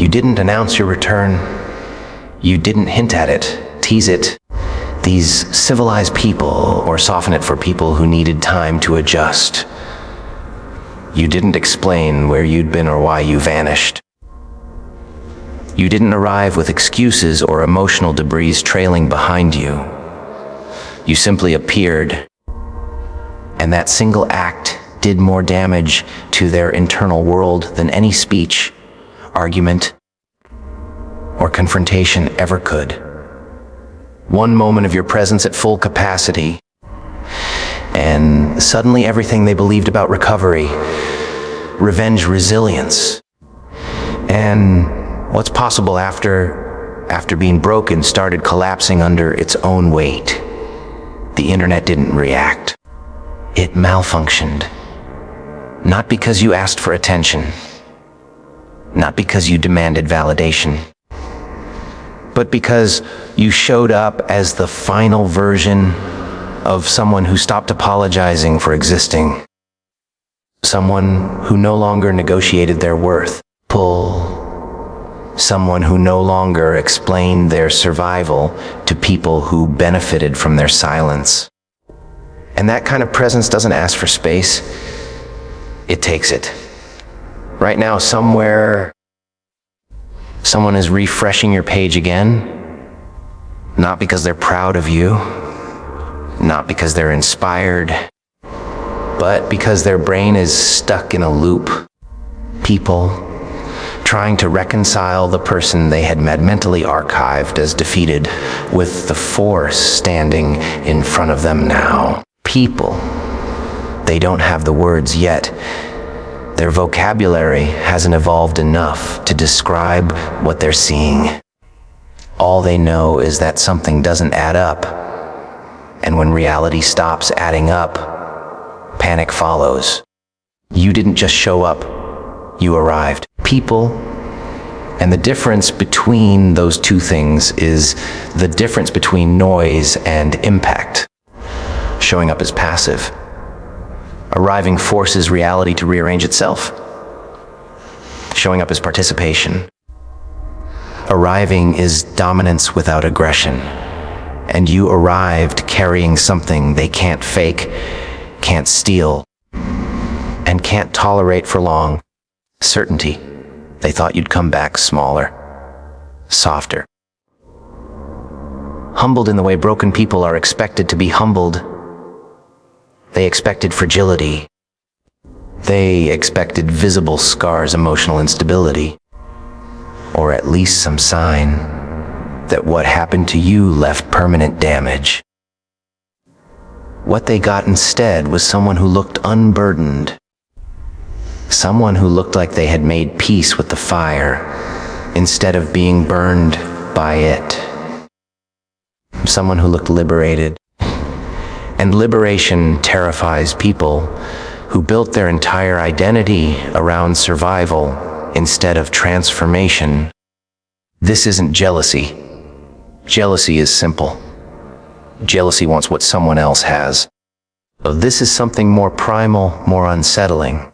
didn't announce your return. You didn't hint at it, tease it. These civilized people, or soften it for people who needed time to adjust. You didn't explain where you'd been or why you vanished. You didn't arrive with excuses or emotional debris trailing behind you. You simply appeared, and that single act did more damage to their internal world than any speech, argument, or confrontation ever could. One moment of your presence at full capacity, and suddenly everything they believed about recovery, revenge, resilience, and what's possible after being broken started collapsing under its own weight. The internet didn't react. It malfunctioned. Not because you asked for attention, not because you demanded validation, but because you showed up as the final version of someone who stopped apologizing for existing. Someone who no longer negotiated their worth. Someone who no longer explained their survival to people who benefited from their silence. And that kind of presence doesn't ask for space, it takes it. Right now, somewhere, someone is refreshing your page again, not because they're proud of you, not because they're inspired, but because their brain is stuck in a loop. People trying to reconcile the person they had mentally archived as defeated with the force standing in front of them now. People, they don't have the words yet. Their vocabulary hasn't evolved enough to describe what they're seeing. All they know is that something doesn't add up, and when reality stops adding up, panic follows. You didn't just show up, you arrived. People, and the difference between those two things is the difference between noise and impact. Showing up as passive. Arriving forces reality to rearrange itself. Showing up as participation. Arriving is dominance without aggression. And you arrived carrying something they can't fake, can't steal, and can't tolerate for long. Certainty. They thought you'd come back smaller, softer. Humbled in the way broken people are expected to be humbled. They expected fragility. They expected visible scars, emotional instability, or at least some sign that what happened to you left permanent damage. What they got instead was someone who looked unburdened, someone who looked like they had made peace with the fire instead of being burned by it. Someone who looked liberated. And liberation terrifies people who built their entire identity around survival instead of transformation. This isn't jealousy. Jealousy is simple. Jealousy wants what someone else has. So this is something more primal, more unsettling.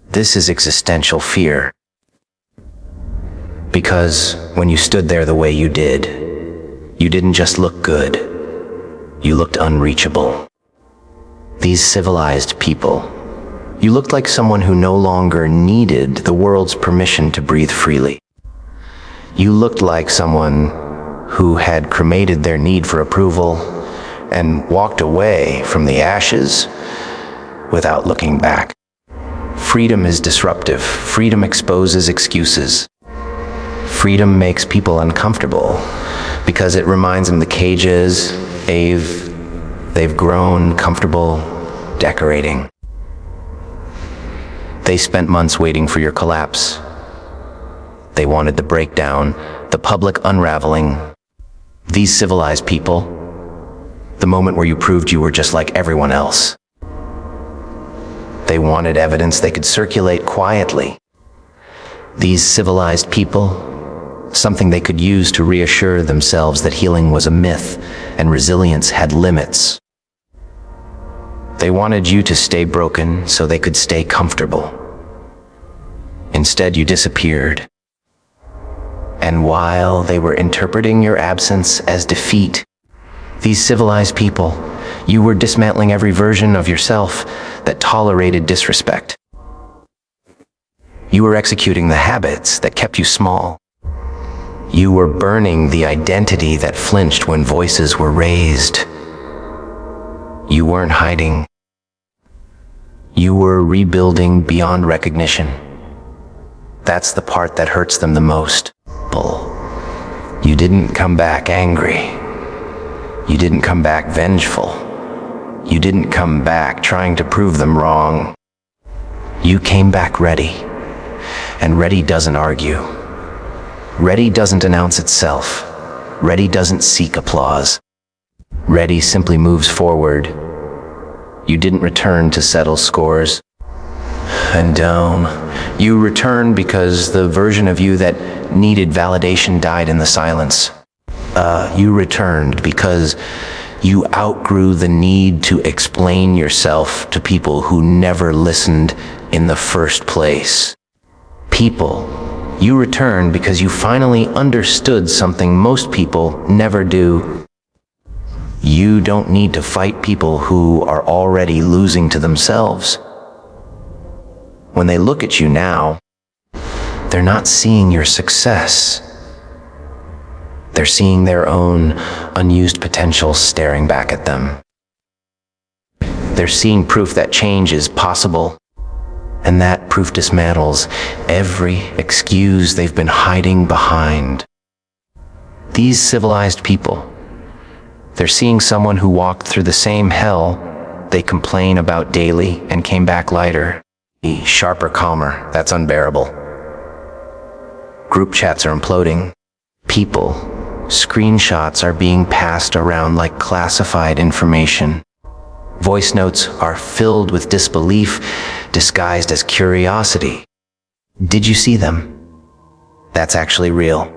This is existential fear. Because when you stood there the way you did, you didn't just look good, you looked unreachable. These civilized people, you looked like someone who no longer needed the world's permission to breathe freely. You looked like someone who had cremated their need for approval and walked away from the ashes without looking back. Freedom is disruptive. Freedom exposes excuses. Freedom makes people uncomfortable because it reminds them the cages they've grown comfortable decorating. They spent months waiting for your collapse. They wanted the breakdown, the public unraveling. These civilized people, the moment where you proved you were just like everyone else. They wanted evidence they could circulate quietly. These civilized people, something they could use to reassure themselves that healing was a myth and resilience had limits. They wanted you to stay broken so they could stay comfortable. Instead, you disappeared. And while they were interpreting your absence as defeat, these civilized people, you were dismantling every version of yourself that tolerated disrespect. You were executing the habits that kept you small. You were burning the identity that flinched when voices were raised. You weren't hiding. You were rebuilding beyond recognition. That's the part that hurts them the most. You didn't come back angry. You didn't come back vengeful. You didn't come back trying to prove them wrong. You came back ready. And ready doesn't argue. Ready doesn't announce itself. Ready doesn't seek applause. Ready simply moves forward. You didn't return to settle scores. And down. You returned because the version of you that needed validation died in the silence. You returned because you outgrew the need to explain yourself to people who never listened in the first place. People, you returned because you finally understood something most people never do. You don't need to fight people who are already losing to themselves. When they look at you now, they're not seeing your success. They're seeing their own unused potential staring back at them. They're seeing proof that change is possible, and that proof dismantles every excuse they've been hiding behind. These civilized people, they're seeing someone who walked through the same hell they complain about daily and came back lighter. Sharper, calmer, that's unbearable. Group chats are imploding. People, screenshots are being passed around like classified information. Voice notes are filled with disbelief, disguised as curiosity. Did you see them? That's actually real.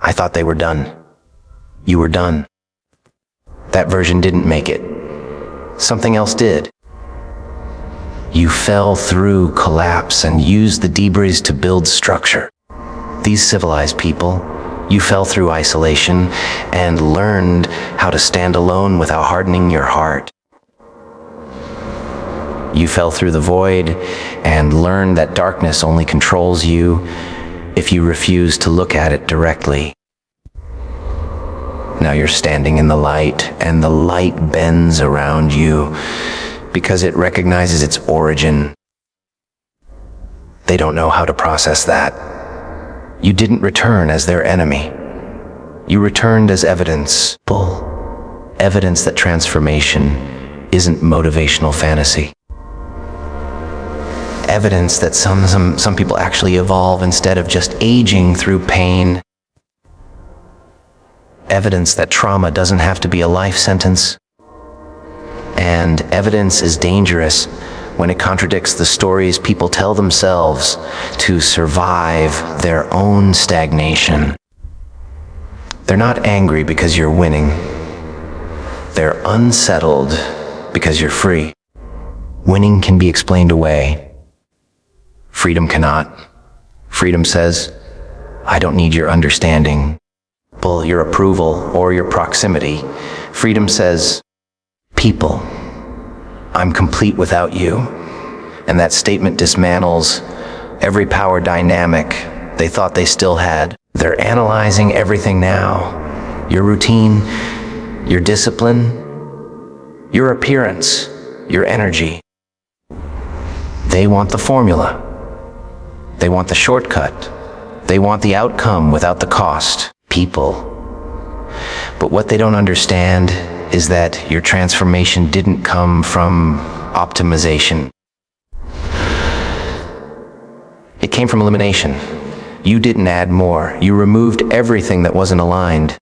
I thought they were done. You were done. That version didn't make it. Something else did. You fell through collapse and used the debris to build structure. These civilized people, you fell through isolation and learned how to stand alone without hardening your heart. You fell through the void and learned that darkness only controls you if you refuse to look at it directly. Now you're standing in the light, and the light bends around you because it recognizes its origin. They don't know how to process that. You didn't return as their enemy. You returned as evidence. Evidence that transformation isn't motivational fantasy. Evidence that some people actually evolve instead of just aging through pain. Evidence that trauma doesn't have to be a life sentence. And evidence is dangerous when it contradicts the stories people tell themselves to survive their own stagnation. They're not angry because you're winning. They're unsettled because you're free. Winning can be explained away. Freedom cannot. Freedom says, I don't need your understanding, your approval, or your proximity. Freedom says, people, I'm complete without you. And that statement dismantles every power dynamic they thought they still had. They're analyzing everything now. Your routine, your discipline, your appearance, your energy. They want the formula. They want the shortcut. They want the outcome without the cost. People. But what they don't understand is that your transformation didn't come from optimization. It came from elimination. You didn't add more. You removed everything that wasn't aligned.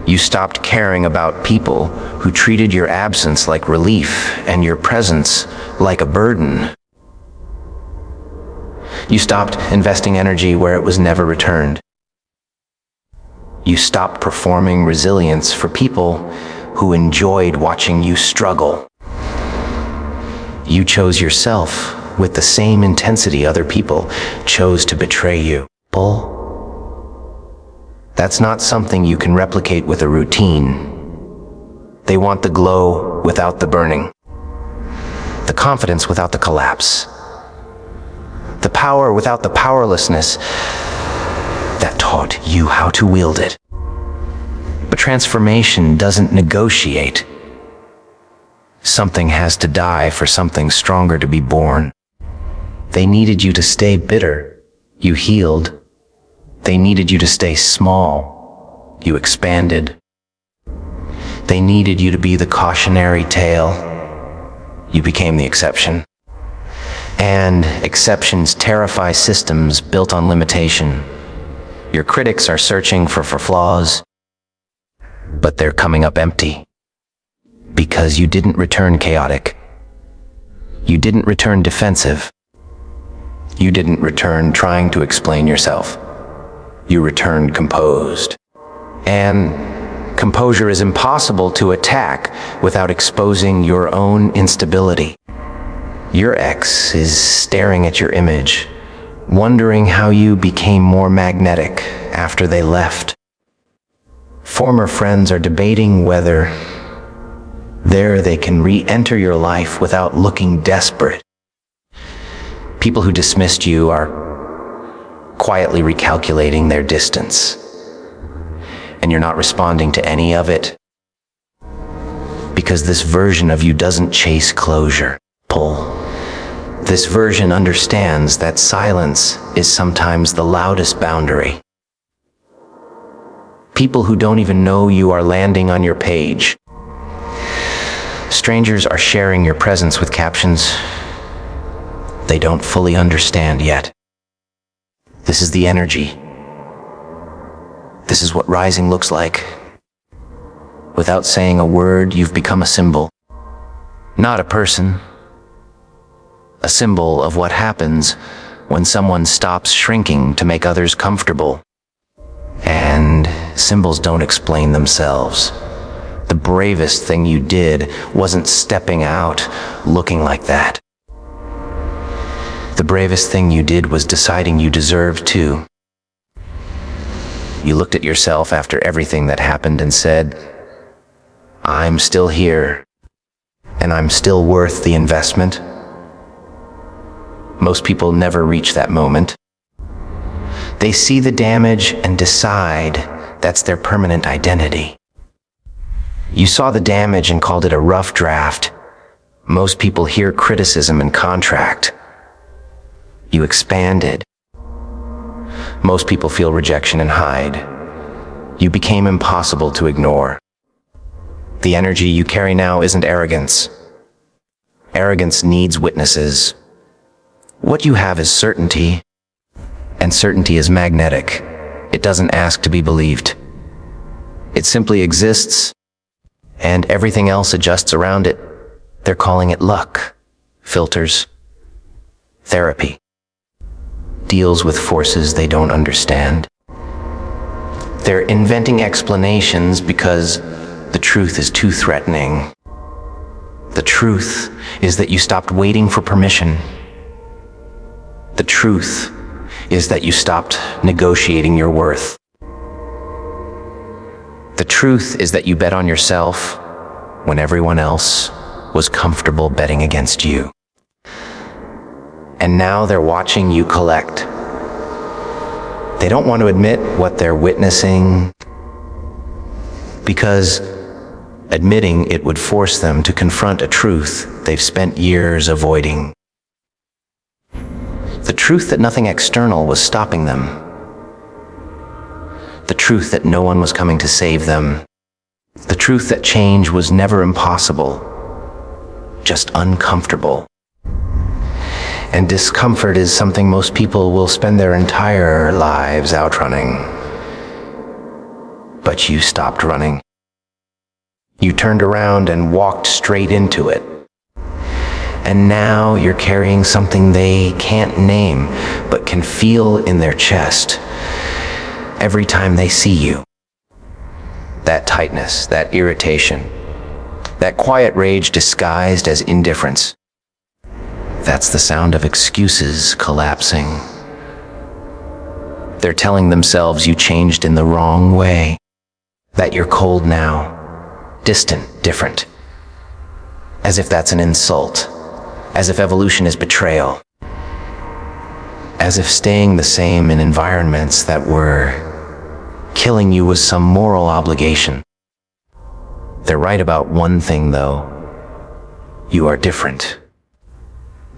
You stopped caring about people who treated your absence like relief and your presence like a burden. You stopped investing energy where it was never returned. You stopped performing resilience for people who enjoyed watching you struggle. You chose yourself with the same intensity other people chose to betray you. That's not something you can replicate with a routine. They want the glow without the burning, the confidence without the collapse, the power without the powerlessness that taught you how to wield it. But transformation doesn't negotiate. Something has to die for something stronger to be born. They needed you to stay bitter. You healed. They needed you to stay small. You expanded. They needed you to be the cautionary tale. You became the exception. And exceptions terrify systems built on limitation. Your critics are searching for flaws, but they're coming up empty. Because you didn't return chaotic. You didn't return defensive. You didn't return trying to explain yourself. You returned composed. And composure is impossible to attack without exposing your own instability. Your ex is staring at your image, wondering how you became more magnetic after they left. Former friends are debating whether they can re-enter your life without looking desperate. People who dismissed you are quietly recalculating their distance, and you're not responding to any of it because this version of you doesn't chase closure. This version understands that silence is sometimes the loudest boundary. People who don't even know you are landing on your page. Strangers are sharing your presence with captions they don't fully understand yet. This is the energy. This is what rising looks like. Without saying a word, you've become a symbol. Not a person. A symbol of what happens when someone stops shrinking to make others comfortable. And symbols don't explain themselves. The bravest thing you did wasn't stepping out looking like that. The bravest thing you did was deciding you deserved to. You looked at yourself after everything that happened and said, I'm still here, and I'm still worth the investment. Most people never reach that moment. They see the damage and decide that's their permanent identity. You saw the damage and called it a rough draft. Most people hear criticism and contract. You expanded. Most people feel rejection and hide. You became impossible to ignore. The energy you carry now isn't arrogance. Arrogance needs witnesses. What you have is certainty, and certainty is magnetic. It doesn't ask to be believed. It simply exists, and everything else adjusts around it. They're calling it luck, filters, therapy. Deals with forces they don't understand. They're inventing explanations because the truth is too threatening. The truth is that you stopped waiting for permission. The truth is that you stopped negotiating your worth. The truth is that you bet on yourself when everyone else was comfortable betting against you. And now they're watching you collect. They don't want to admit what they're witnessing because admitting it would force them to confront a truth they've spent years avoiding. The truth that nothing external was stopping them. The truth that no one was coming to save them. The truth that change was never impossible, just uncomfortable. And discomfort is something most people will spend their entire lives outrunning. But you stopped running. You turned around and walked straight into it. And now you're carrying something they can't name, but can feel in their chest every time they see you. That tightness, that irritation, that quiet rage disguised as indifference. That's the sound of excuses collapsing. They're telling themselves you changed in the wrong way, that you're cold now, distant, different. As if that's an insult, as if evolution is betrayal, as if staying the same in environments that were killing you was some moral obligation. They're right about one thing, though. You are different.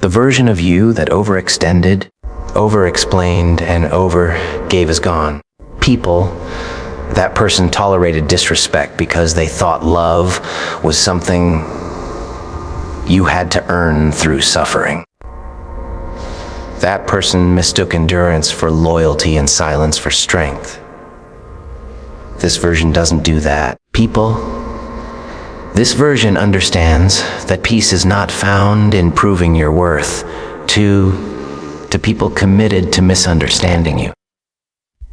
The version of you that overextended, over-explained, and over-gave is gone. People, that person tolerated disrespect because they thought love was something you had to earn through suffering. That person mistook endurance for loyalty and silence for strength. This version doesn't do that. This version understands that peace is not found in proving your worth to people committed to misunderstanding you.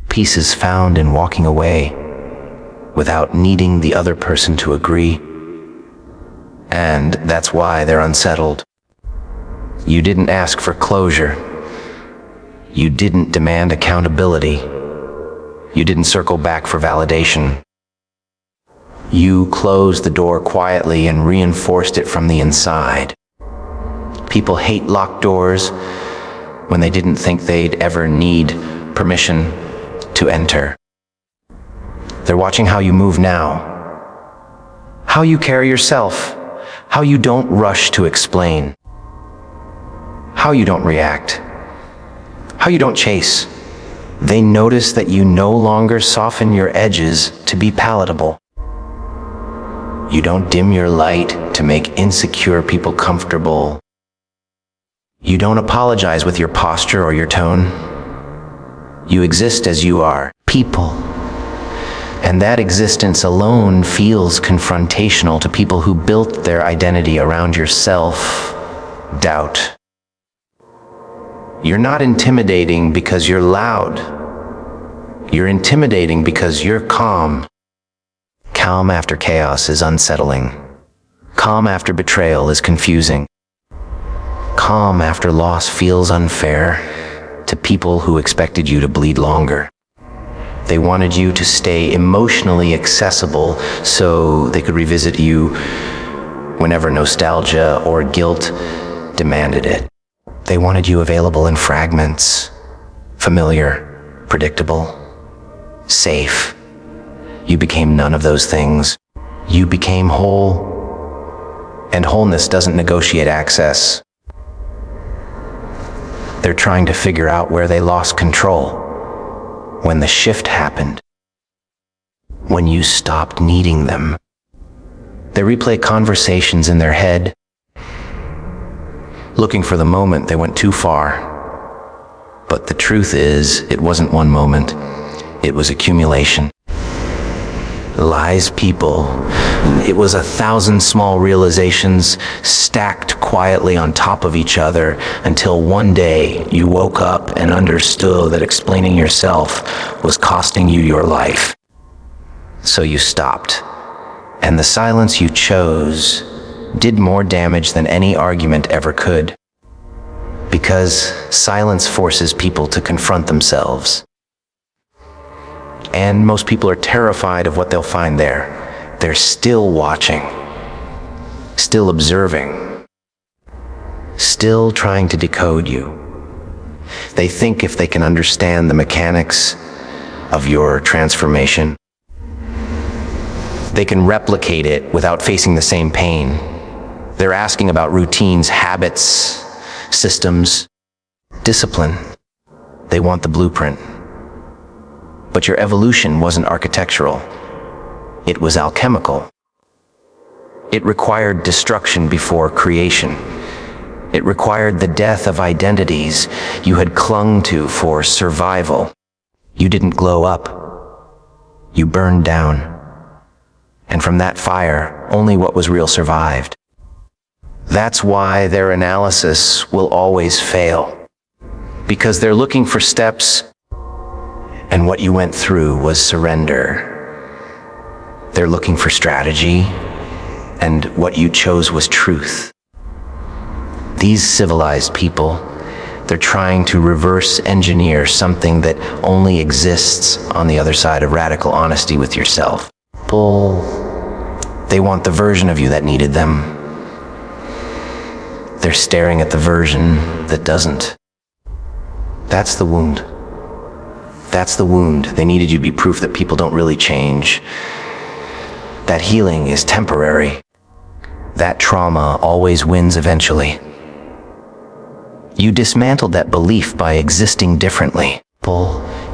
Peace is found in walking away without needing the other person to agree. And that's why they're unsettled. You didn't ask for closure. You didn't demand accountability. You didn't circle back for validation. You closed the door quietly and reinforced it from the inside. People hate locked doors when they didn't think they'd ever need permission to enter. They're watching how you move now, how you carry yourself, how you don't rush to explain, how you don't react, how you don't chase. They notice that you no longer soften your edges to be palatable. You don't dim your light to make insecure people comfortable. You don't apologize with your posture or your tone. You exist as you are, people. And that existence alone feels confrontational to people who built their identity around your self-doubt. You're not intimidating because you're loud. You're intimidating because you're calm. Calm after chaos is unsettling. Calm after betrayal is confusing. Calm after loss feels unfair to people who expected you to bleed longer. They wanted you to stay emotionally accessible so they could revisit you whenever nostalgia or guilt demanded it. They wanted you available in fragments, familiar, predictable, safe. You became none of those things. You became whole, and wholeness doesn't negotiate access. They're trying to figure out where they lost control, when the shift happened, when you stopped needing them. They replay conversations in their head, looking for the moment they went too far. But the truth is, it wasn't one moment, it was accumulation. Lies, people. It was 1,000 small realizations stacked quietly on top of each other until one day you woke up and understood that explaining yourself was costing you your life. So you stopped, and the silence you chose did more damage than any argument ever could. Because silence forces people to confront themselves. And most people are terrified of what they'll find there. They're still watching, still observing, still trying to decode you. They think if they can understand the mechanics of your transformation, they can replicate it without facing the same pain. They're asking about routines, habits, systems, discipline. They want the blueprint. But your evolution wasn't architectural. It was alchemical. It required destruction before creation. It required the death of identities you had clung to for survival. You didn't glow up. You burned down. And from that fire, only what was real survived. That's why their analysis will always fail. Because they're looking for steps, and what you went through was surrender. They're looking for strategy, and what you chose was truth. These civilized people, they're trying to reverse engineer something that only exists on the other side of radical honesty with yourself. They want the version of you that needed them. They're staring at the version that doesn't. That's the wound. That's the wound. They needed you to be proof that people don't really change. That healing is temporary. That trauma always wins eventually. You dismantled that belief by existing differently.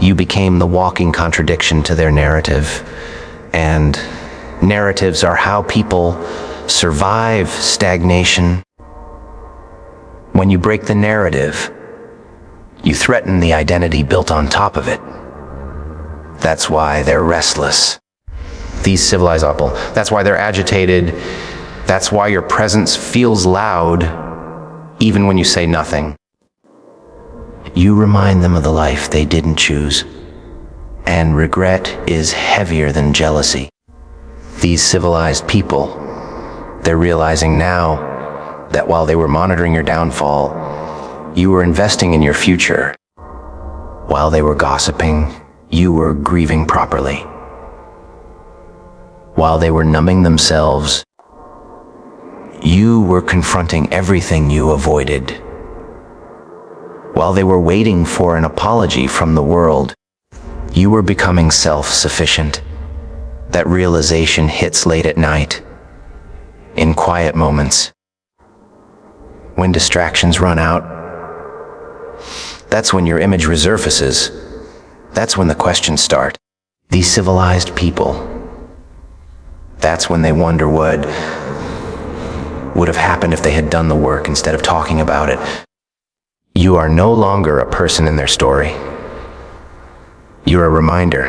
You became the walking contradiction to their narrative. And narratives are how people survive stagnation. When you break the narrative, you threaten the identity built on top of it. That's why they're restless. These civilized people, that's why they're agitated. That's why your presence feels loud, even when you say nothing. You remind them of the life they didn't choose. And regret is heavier than jealousy. These civilized people, they're realizing now that while they were monitoring your downfall, you were investing in your future. While they were gossiping, you were grieving properly. While they were numbing themselves, you were confronting everything you avoided. While they were waiting for an apology from the world, you were becoming self-sufficient. That realization hits late at night, in quiet moments. When distractions run out, that's when your image resurfaces. That's when the questions start. These civilized people, that's when they wonder what would have happened if they had done the work instead of talking about it. You are no longer a person in their story. You're a reminder,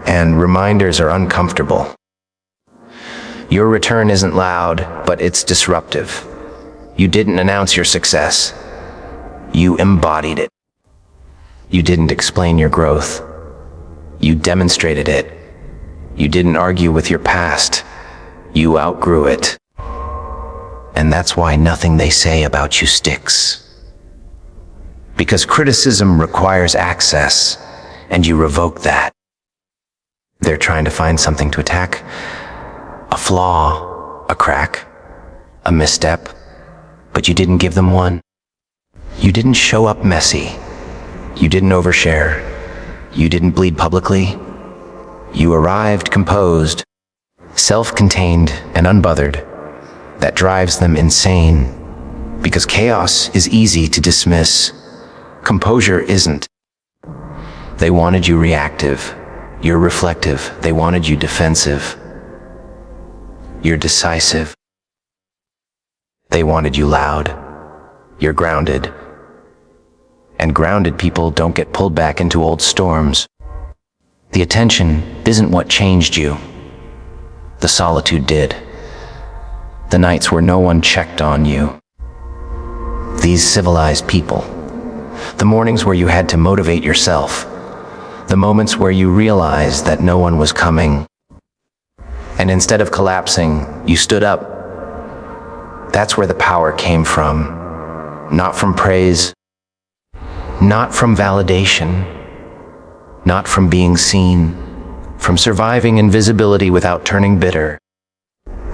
and reminders are uncomfortable. Your return isn't loud, but it's disruptive. You didn't announce your success. You embodied it. You didn't explain your growth. You demonstrated it. You didn't argue with your past. You outgrew it. And that's why nothing they say about you sticks. Because criticism requires access, and you revoke that. They're trying to find something to attack. A flaw, a crack, a misstep, but you didn't give them one. You didn't show up messy. You didn't overshare. You didn't bleed publicly. You arrived composed, self-contained, and unbothered. That drives them insane, because chaos is easy to dismiss. Composure isn't. They wanted you reactive. You're reflective. They wanted you defensive. You're decisive. They wanted you loud. You're grounded. And grounded people don't get pulled back into old storms. The attention isn't what changed you. The solitude did. The nights where no one checked on you. These civilized people. The mornings where you had to motivate yourself. The moments where you realized that no one was coming. And instead of collapsing, you stood up. That's where the power came from. Not from praise. Not from validation. Not from being seen. From surviving invisibility without turning bitter.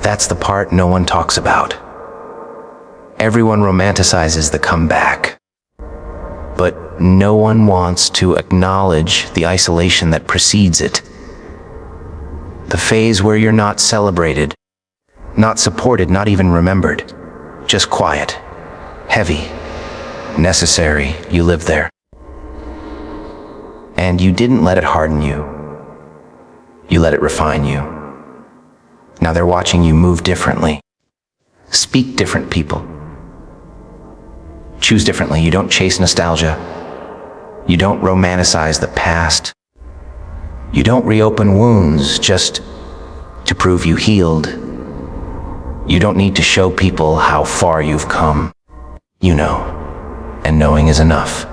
That's the part no one talks about. Everyone romanticizes the comeback. But no one wants to acknowledge the isolation that precedes it. The phase where you're not celebrated, not supported, not even remembered. Just quiet, heavy, necessary. You lived there. And you didn't let it harden you. You let it refine you. Now they're watching you move differently. Speak different, people. Choose differently. You don't chase nostalgia. You don't romanticize the past. You don't reopen wounds just to prove you healed. You don't need to show people how far you've come. You know, and knowing is enough.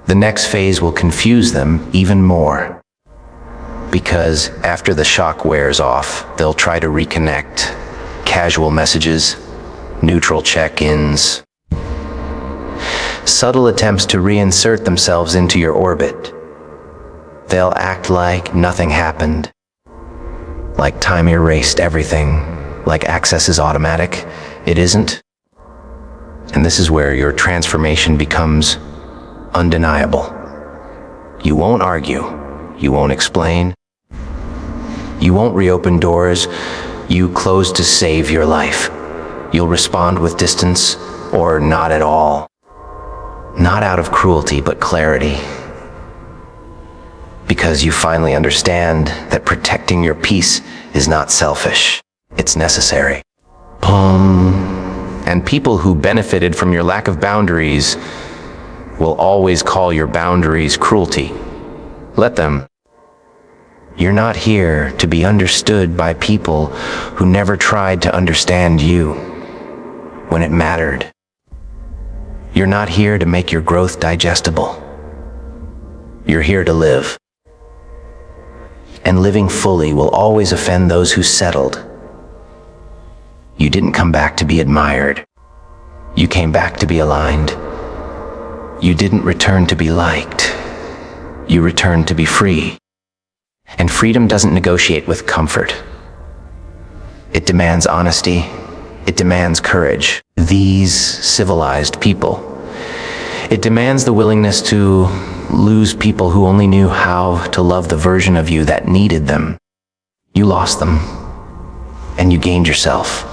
The next phase will confuse them even more. Because after the shock wears off, they'll try to reconnect. Casual messages, neutral check-ins, subtle attempts to reinsert themselves into your orbit. They'll act like nothing happened, like time erased everything, like access is automatic. It isn't. And this is where your transformation becomes undeniable. You won't argue. You won't explain. You won't reopen doors you close to save your life. You'll respond with distance or not at all. Not out of cruelty, but clarity. Because you finally understand that protecting your peace is not selfish. It's necessary. And people who benefited from your lack of boundaries will always call your boundaries cruelty. Let them. You're not here to be understood by people who never tried to understand you when it mattered. You're not here to make your growth digestible. You're here to live. And living fully will always offend those who settled. You didn't come back to be admired. You came back to be aligned. You didn't return to be liked. You returned to be free. And freedom doesn't negotiate with comfort. It demands honesty. It demands courage. These civilized people. It demands the willingness to lose people who only knew how to love the version of you that needed them. You lost them, and you gained yourself.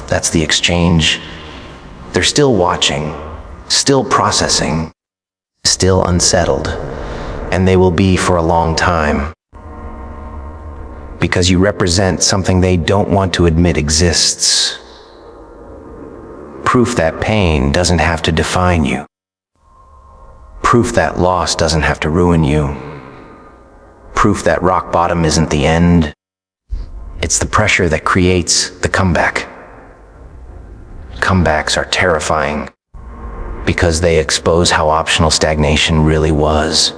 That's the exchange. They're still watching, still processing, still unsettled, and they will be for a long time. Because you represent something they don't want to admit exists. Proof that pain doesn't have to define you. Proof that loss doesn't have to ruin you. Proof that rock bottom isn't the end. It's the pressure that creates the comeback. Comebacks are terrifying because they expose how optional stagnation really was.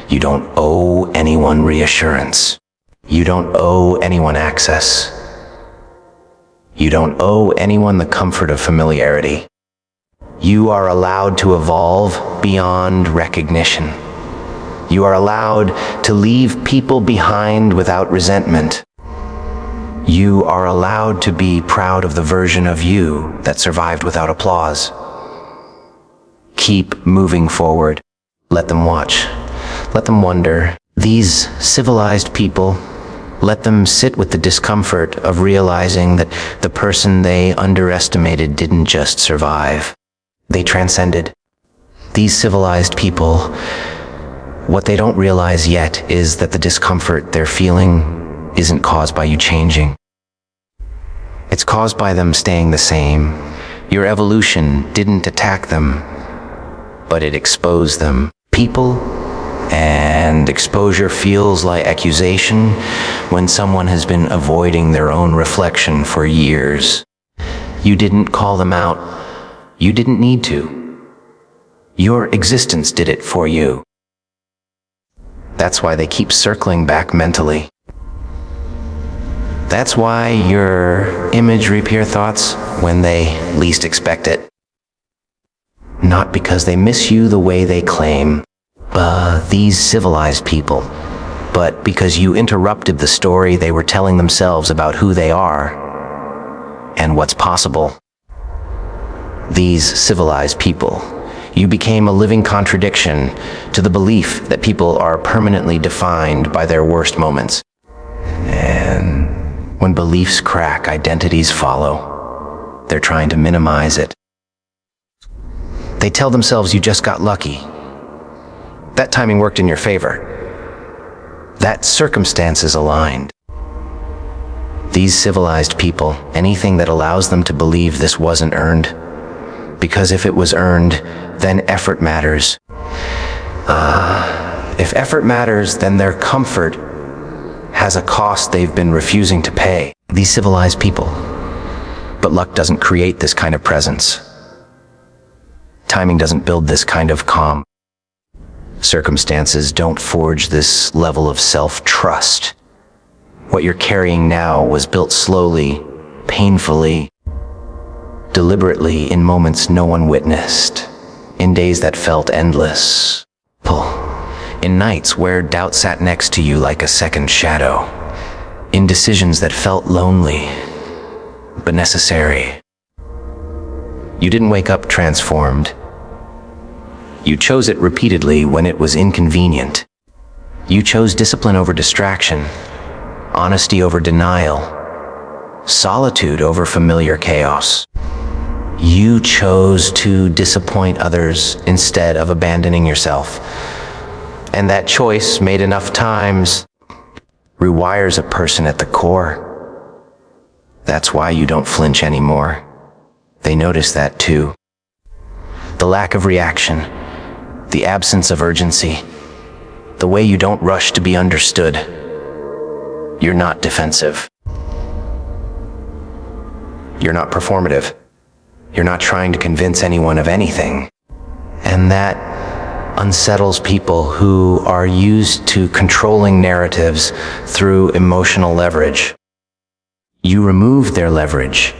You don't owe anyone reassurance. You don't owe anyone access. You don't owe anyone the comfort of familiarity. You are allowed to evolve beyond recognition. You are allowed to leave people behind without resentment. You are allowed to be proud of the version of you that survived without applause. Keep moving forward. Let them watch. Let them wonder. These civilized people, let them sit with the discomfort of realizing that the person they underestimated didn't just survive. They transcended. These civilized people, what they don't realize yet is that the discomfort they're feeling isn't caused by you changing. It's caused by them staying the same. Your evolution didn't attack them, but it exposed them. People and exposure feels like accusation when someone has been avoiding their own reflection for years. You didn't call them out. You didn't need to. Your existence did it for you. That's why they keep circling back mentally. That's why your image reappear thoughts when they least expect it. Not because they miss you the way they claim, these civilized people, but because you interrupted the story they were telling themselves about who they are and what's possible. These civilized people, you became a living contradiction to the belief that people are permanently defined by their worst moments. And when beliefs crack, identities follow. They're trying to minimize it. They tell themselves you just got lucky. That timing worked in your favor. That circumstances aligned. These civilized people, anything that allows them to believe this wasn't earned, because if it was earned, then effort matters. If effort matters, then their comfort has a cost they've been refusing to pay. These civilized people. But luck doesn't create this kind of presence. Timing doesn't build this kind of calm. Circumstances don't forge this level of self-trust. What you're carrying now was built slowly, painfully, deliberately in moments no one witnessed, in days that felt endless, in nights where doubt sat next to you like a second shadow, in decisions that felt lonely, but necessary. You didn't wake up transformed. You chose it repeatedly when it was inconvenient. You chose discipline over distraction, honesty over denial, solitude over familiar chaos. You chose to disappoint others instead of abandoning yourself. And that choice, made enough times, rewires a person at the core. That's why you don't flinch anymore. They notice that too. The lack of reaction, the absence of urgency, the way you don't rush to be understood. You're not defensive. You're not performative. You're not trying to convince anyone of anything. And that unsettles people who are used to controlling narratives through emotional leverage. You remove their leverage.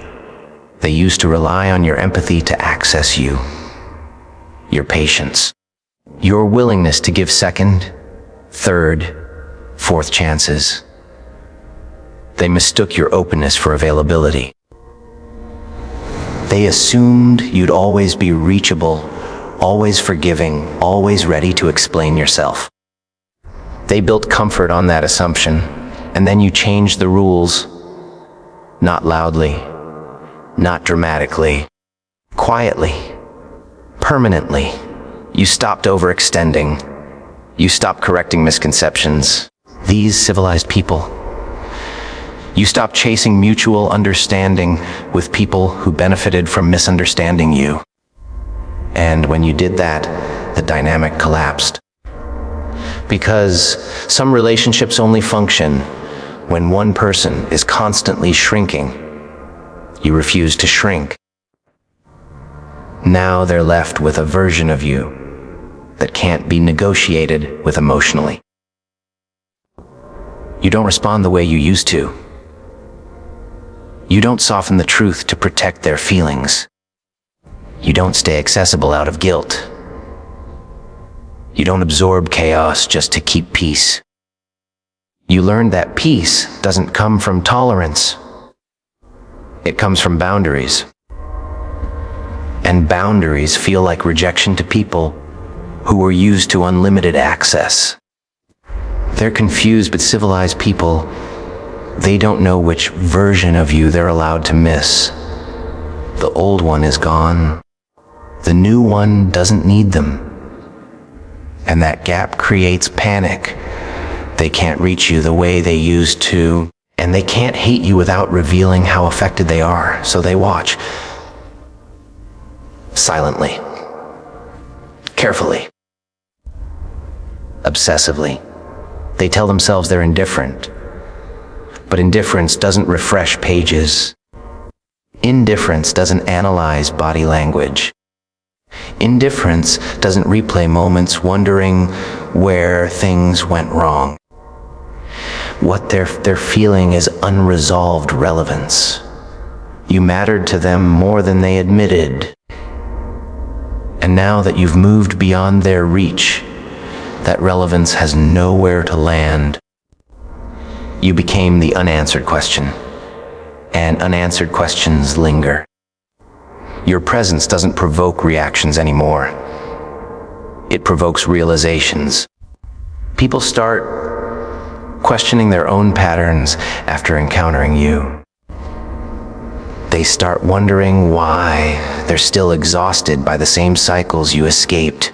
They used to rely on your empathy to access you, your patience, your willingness to give second, third, fourth chances. They mistook your openness for availability. They assumed you'd always be reachable, always forgiving, always ready to explain yourself. They built comfort on that assumption, and then you changed the rules. Not loudly, not dramatically, quietly, permanently. You stopped overextending. You stopped correcting misconceptions. These civilized people. You stopped chasing mutual understanding with people who benefited from misunderstanding you. And when you did that, the dynamic collapsed. Because some relationships only function when one person is constantly shrinking. You refuse to shrink. Now they're left with a version of you that can't be negotiated with emotionally. You don't respond the way you used to. You don't soften the truth to protect their feelings. You don't stay accessible out of guilt. You don't absorb chaos just to keep peace. You learn that peace doesn't come from tolerance. It comes from boundaries. And boundaries feel like rejection to people who were used to unlimited access. They're confused but civilized people. They don't know which version of you they're allowed to miss. The old one is gone. The new one doesn't need them. And that gap creates panic. They can't reach you the way they used to, and they can't hate you without revealing how affected they are, so they watch. Silently. Carefully. Obsessively. They tell themselves they're indifferent. But indifference doesn't refresh pages. Indifference doesn't analyze body language. Indifference doesn't replay moments wondering where things went wrong. What they're feeling is unresolved relevance. You mattered to them more than they admitted. And now that you've moved beyond their reach, that relevance has nowhere to land. You became the unanswered question, and unanswered questions linger. Your presence doesn't provoke reactions anymore. It provokes realizations. People start questioning their own patterns after encountering you. They start wondering why they're still exhausted by the same cycles you escaped.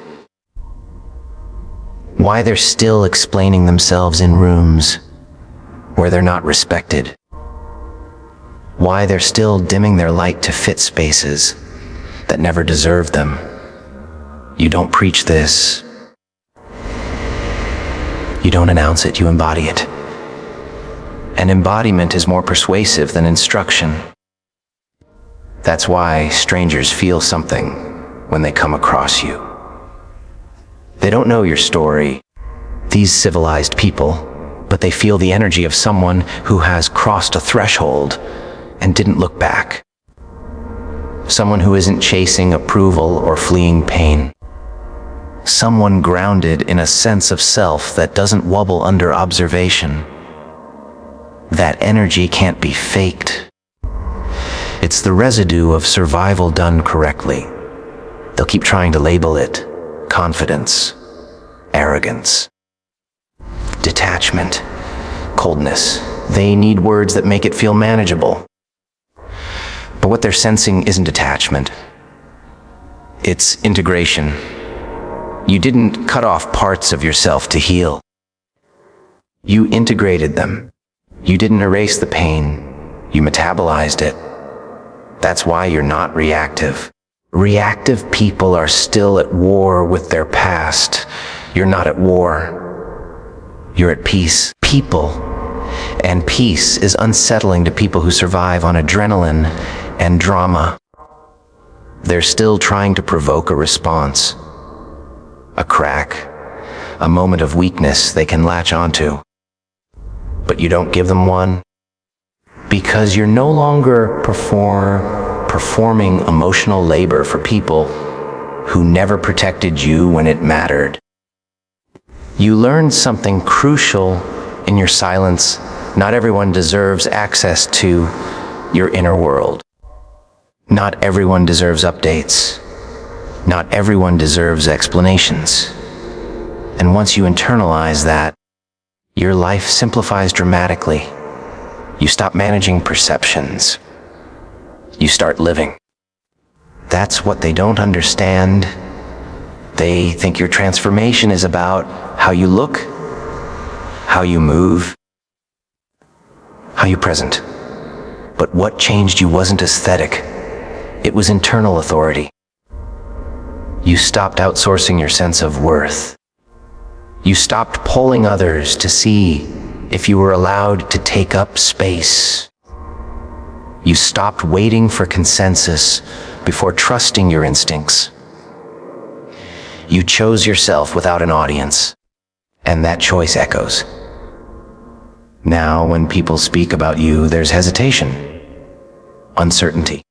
Why they're still explaining themselves in rooms where they're not respected. Why they're still dimming their light to fit spaces that never deserved them. You don't preach this. You don't announce it, you embody it. And embodiment is more persuasive than instruction. That's why strangers feel something when they come across you. They don't know your story, these civilized people, but they feel the energy of someone who has crossed a threshold and didn't look back. someone who isn't chasing approval or fleeing pain. Someone grounded in a sense of self that doesn't wobble under observation. That energy can't be faked. It's the residue of survival done correctly. They'll keep trying to label it confidence, arrogance, detachment, coldness. They need words that make it feel manageable. But what they're sensing isn't detachment. It's integration. You didn't cut off parts of yourself to heal. You integrated them. You didn't erase the pain. You metabolized it. That's why you're not reactive. Reactive people are still at war with their past. You're not at war. You're at peace. People and peace is unsettling to people who survive on adrenaline and drama. They're still trying to provoke a response, a crack, a moment of weakness they can latch onto. But you don't give them one because you're no longer performing emotional labor for people who never protected you when it mattered. You learned something crucial in your silence. Not everyone deserves access to your inner world. Not everyone deserves updates. Not everyone deserves explanations. And once you internalize that, your life simplifies dramatically. You stop managing perceptions. You start living. That's what they don't understand. They think your transformation is about how you look, how you move, how you present. But what changed you wasn't aesthetic. It was internal authority. You stopped outsourcing your sense of worth. You stopped polling others to see if you were allowed to take up space. You stopped waiting for consensus before trusting your instincts. You chose yourself without an audience, and that choice echoes. Now, when people speak about you, there's hesitation, uncertainty.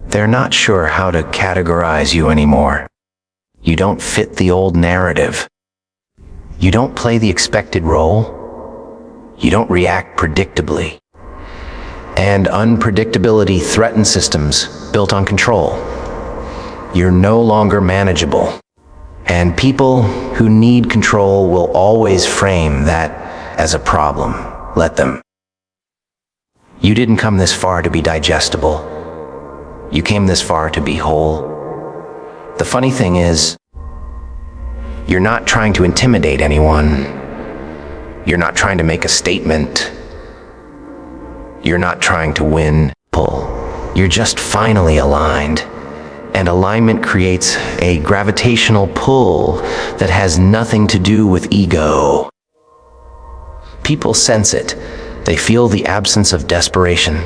They're not sure how to categorize you anymore. You don't fit the old narrative. You don't play the expected role. You don't react predictably. And unpredictability threatens systems built on control. You're no longer manageable. And people who need control will always frame that as a problem. Let them. You didn't come this far to be digestible. You came this far to be whole. The funny thing is, you're not trying to intimidate anyone. You're not trying to make a statement. You're not trying to win, pull. You're just finally aligned. And alignment creates a gravitational pull that has nothing to do with ego. People sense it. They feel the absence of desperation,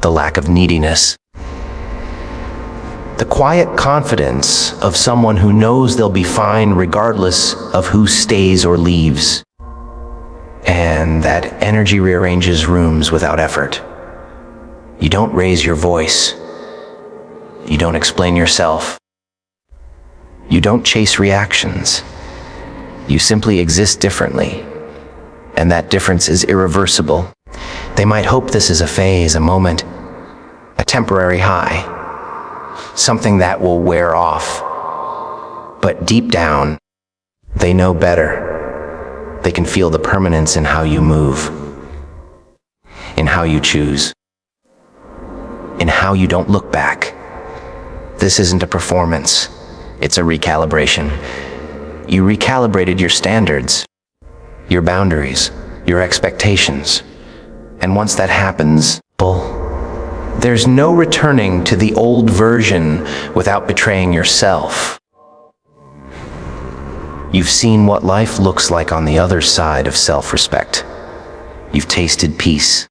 the lack of neediness. The quiet confidence of someone who knows they'll be fine regardless of who stays or leaves. And that energy rearranges rooms without effort. You don't raise your voice. You don't explain yourself. You don't chase reactions. You simply exist differently. And that difference is irreversible. They might hope this is a phase, a moment, a temporary high. Something that will wear off. But deep down, they know better. They can feel the permanence in how you move, in how you choose, in how you don't look back. This isn't a performance. It's a recalibration. You recalibrated your standards, your boundaries, your expectations. And once that happens, there's no returning to the old version without betraying yourself. You've seen what life looks like on the other side of self-respect. You've tasted peace.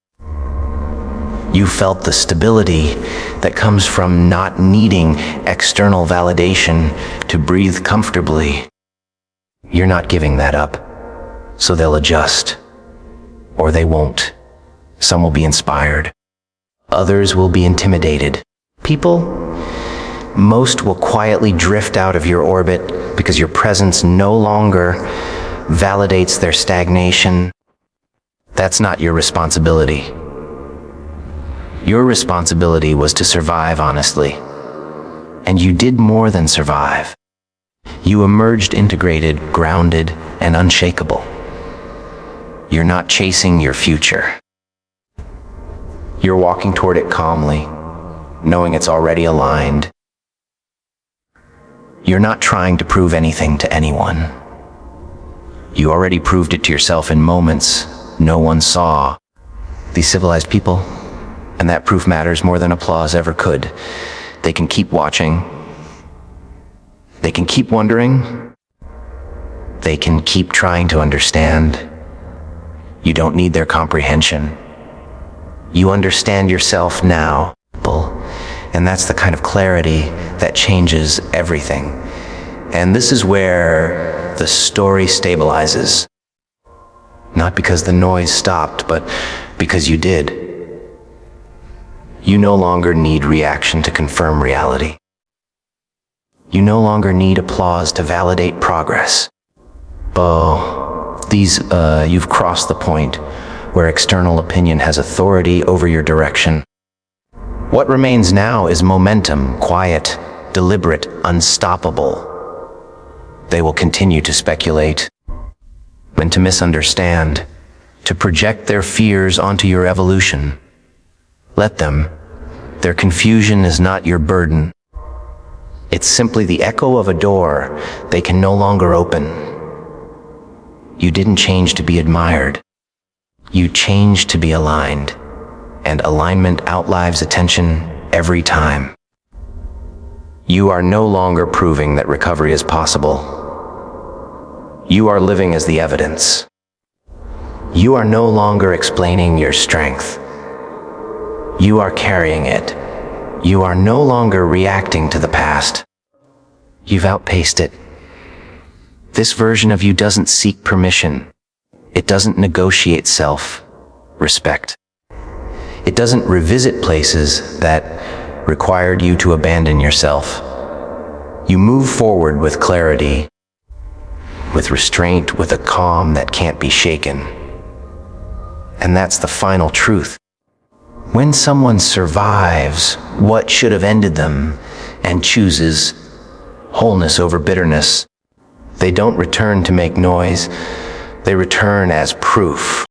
You felt the stability that comes from not needing external validation to breathe comfortably. You're not giving that up, so they'll adjust. Or they won't. Some will be inspired. Others will be intimidated. people, most will quietly drift out of your orbit because your presence no longer validates their stagnation. That's not your responsibility. Your responsibility was to survive honestly. And you did more than survive. You emerged integrated, grounded, and unshakable. You're not chasing your future. You're walking toward it calmly, knowing it's already aligned. You're not trying to prove anything to anyone. You already proved it to yourself in moments no one saw. These civilized people, and that proof matters more than applause ever could. They can keep watching. They can keep wondering. They can keep trying to understand. You don't need their comprehension. You understand yourself now, and that's the kind of clarity that changes everything. And this is where the story stabilizes. Not because the noise stopped, but because you did. You no longer need reaction to confirm reality. You no longer need applause to validate progress. You've crossed the point where external opinion has authority over your direction. What remains now is momentum, quiet, deliberate, unstoppable. They will continue to speculate and to misunderstand, to project their fears onto your evolution. Let them. Their confusion is not your burden. It's simply the echo of a door they can no longer open. You didn't change to be admired. You changed to be aligned, and alignment outlives attention every time. You are no longer proving that recovery is possible. You are living as the evidence. You are no longer explaining your strength. You are carrying it. You are no longer reacting to the past. You've outpaced it. This version of you doesn't seek permission. It doesn't negotiate self-respect. It doesn't revisit places that required you to abandon yourself. You move forward with clarity, with restraint, with a calm that can't be shaken. And that's the final truth. When someone survives what should have ended them and chooses wholeness over bitterness, they don't return to make noise. They return as proof.